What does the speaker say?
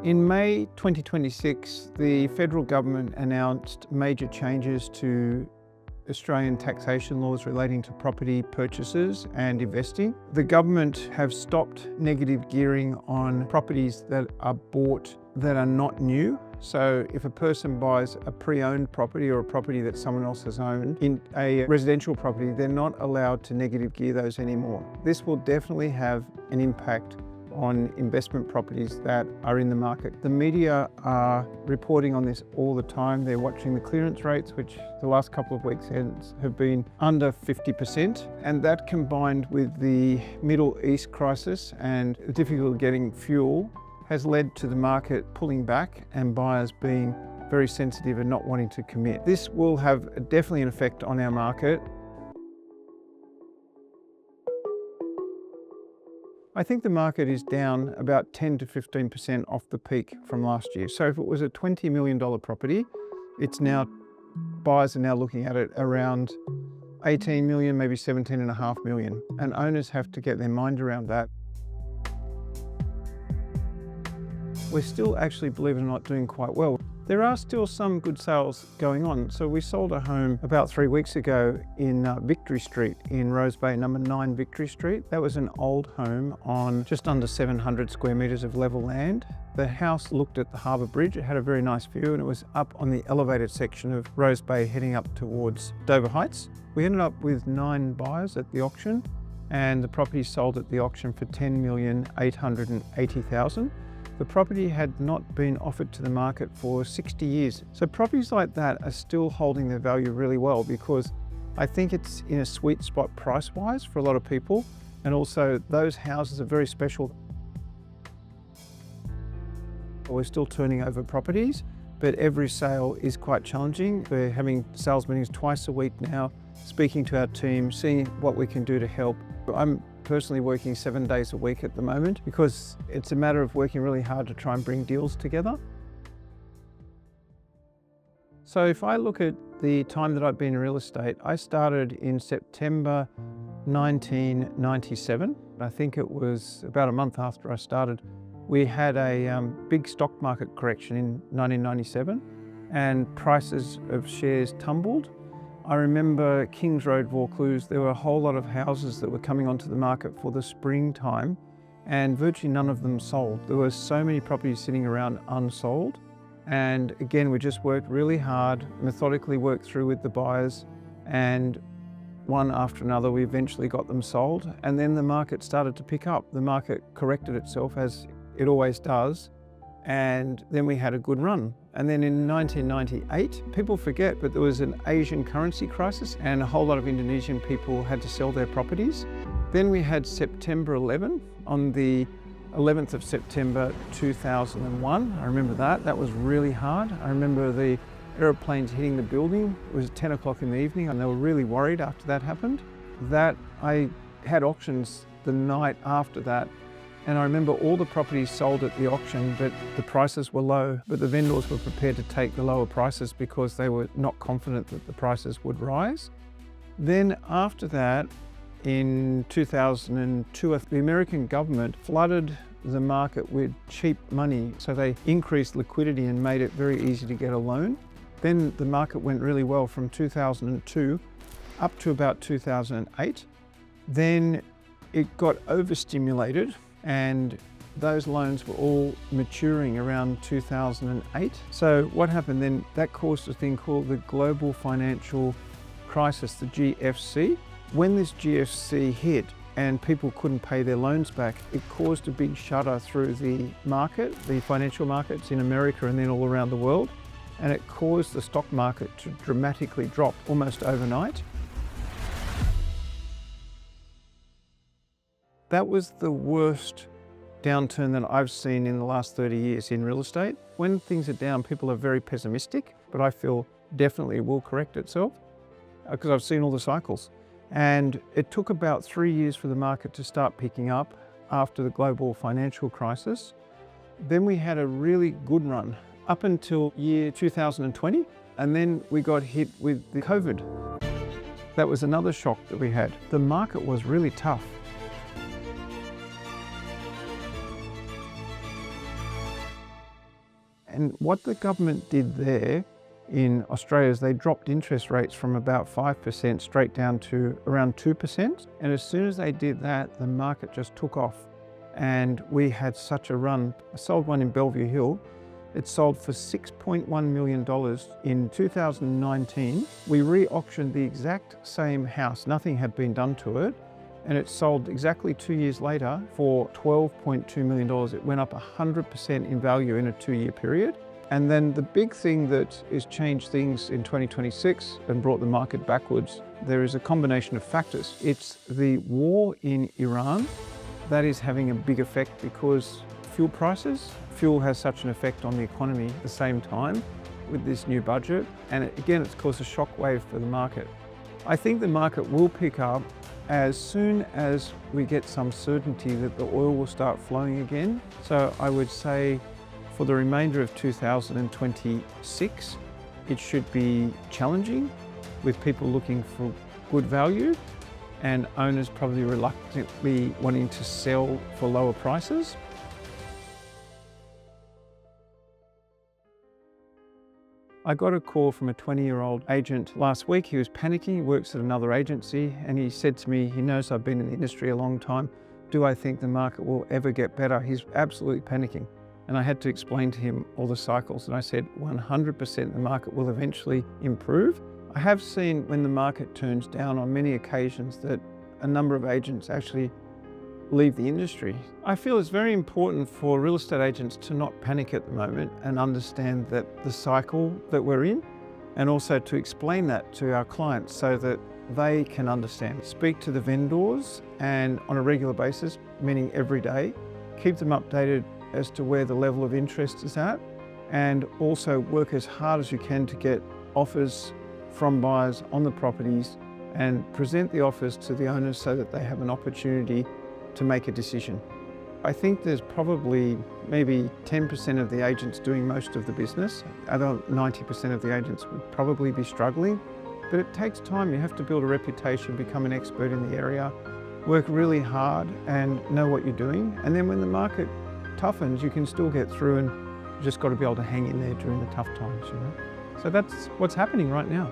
In May 2026, the federal government announced major changes to Australian taxation laws relating to property purchases and investing. The government have stopped negative gearing on properties that are bought that are not new. So if a person buys a pre-owned property or a property that someone else has owned in a residential property, they're not allowed to negative gear those anymore. This will definitely have an impact on investment properties that are in the market. The media are reporting on this all the time. They're watching the clearance rates, which the last couple of weeks have been under 50%. And that combined with the Middle East crisis and the difficulty getting fuel has led to the market pulling back and buyers being very sensitive and not wanting to commit. This will have definitely an effect on our market. I think the market is down about 10 to 15% off the peak from last year. So if it was a $20 million property, buyers are now looking at it around 18 million, maybe 17.5 million. And owners have to get their mind around that. We're still actually, believe it or not, doing quite well. There are still some good sales going on. So we sold a home about 3 weeks ago in Victory Street in Rose Bay, number 9 Victory Street. That was an old home on just under 700 square metres of level land. The house looked at the Harbour Bridge. It had a very nice view and it was up on the elevated section of Rose Bay heading up towards Dover Heights. We ended up with 9 buyers at the auction and the property sold at the auction for $10,880,000. The property had not been offered to the market for 60 years. So properties like that are still holding their value really well because I think it's in a sweet spot price-wise for a lot of people. And also those houses are very special. We're still turning over properties, but every sale is quite challenging. We're having sales meetings twice a week now, speaking to our team, seeing what we can do to help. I'm personally working 7 days a week at the moment because it's a matter of working really hard to try and bring deals together. So if I look at the time that I've been in real estate, I started in September 1997. I think it was about a month after I started. We had a big stock market correction in 1997 and prices of shares tumbled. I remember Kings Road, Vaucluse, there were a whole lot of houses that were coming onto the market for the springtime and virtually none of them sold. There were so many properties sitting around unsold. And again, we just worked really hard, methodically worked through with the buyers and one after another, we eventually got them sold. And then the market started to pick up. The market corrected itself as it always does. And then we had a good run. And then in 1998, people forget, but there was an Asian currency crisis and a whole lot of Indonesian people had to sell their properties. Then we had September 11 on the 11th of September 2001. I remember that. That was really hard. I remember the aeroplanes hitting the building. It was 10 o'clock in the evening and they were really worried after that happened. I had auctions the night after that. And I remember all the properties sold at the auction, but the prices were low, but the vendors were prepared to take the lower prices because they were not confident that the prices would rise. Then after that, in 2002, the American government flooded the market with cheap money. So they increased liquidity and made it very easy to get a loan. Then the market went really well from 2002 up to about 2008. Then it got overstimulated and those loans were all maturing around 2008. So what happened then, that caused a thing called the global financial crisis, the GFC. When this GFC hit and people couldn't pay their loans back, it caused a big shudder through the market, the financial markets in America and then all around the world. And it caused the stock market to dramatically drop almost overnight. That was the worst downturn that I've seen in the last 30 years in real estate. When things are down, people are very pessimistic, but I feel definitely it will correct itself because I've seen all the cycles. And it took about 3 years for the market to start picking up after the global financial crisis. Then we had a really good run up until year 2020, and then we got hit with the COVID. That was another shock that we had. The market was really tough. And what the government did there in Australia is they dropped interest rates from about 5% straight down to around 2%. And as soon as they did that, the market just took off. And we had such a run. I sold one in Bellevue Hill. It sold for $6.1 million in 2019. We re-auctioned the exact same house. Nothing had been done to it. And it sold exactly 2 years later for $12.2 million. It went up 100% in value in a 2-year period. And then the big thing that has changed things in 2026 and brought the market backwards, there is a combination of factors. It's the war in Iran that is having a big effect because fuel prices. Fuel has such an effect on the economy at the same time with this new budget. And again, it's caused a shockwave for the market. I think the market will pick up as soon as we get some certainty that the oil will start flowing again. So I would say for the remainder of 2026, it should be challenging with people looking for good value and owners probably reluctantly wanting to sell for lower prices. I got a call from a 20-year-old agent last week. He was panicking, he works at another agency, and he said to me, he knows I've been in the industry a long time, do I think the market will ever get better? He's absolutely panicking. And I had to explain to him all the cycles, and I said 100% the market will eventually improve. I have seen when the market turns down on many occasions that a number of agents actually leave the industry. I feel it's very important for real estate agents to not panic at the moment and understand that the cycle that we're in, and also to explain that to our clients so that they can understand. Speak to the vendors and on a regular basis, meaning every day, keep them updated as to where the level of interest is at, and also work as hard as you can to get offers from buyers on the properties and present the offers to the owners so that they have an opportunity to make a decision. I think there's probably maybe 10% of the agents doing most of the business. Other 90% of the agents would probably be struggling, but it takes time. You have to build a reputation, become an expert in the area, work really hard and know what you're doing. And then when the market toughens, you can still get through, and you just got to be able to hang in there during the tough times, you know? So that's what's happening right now.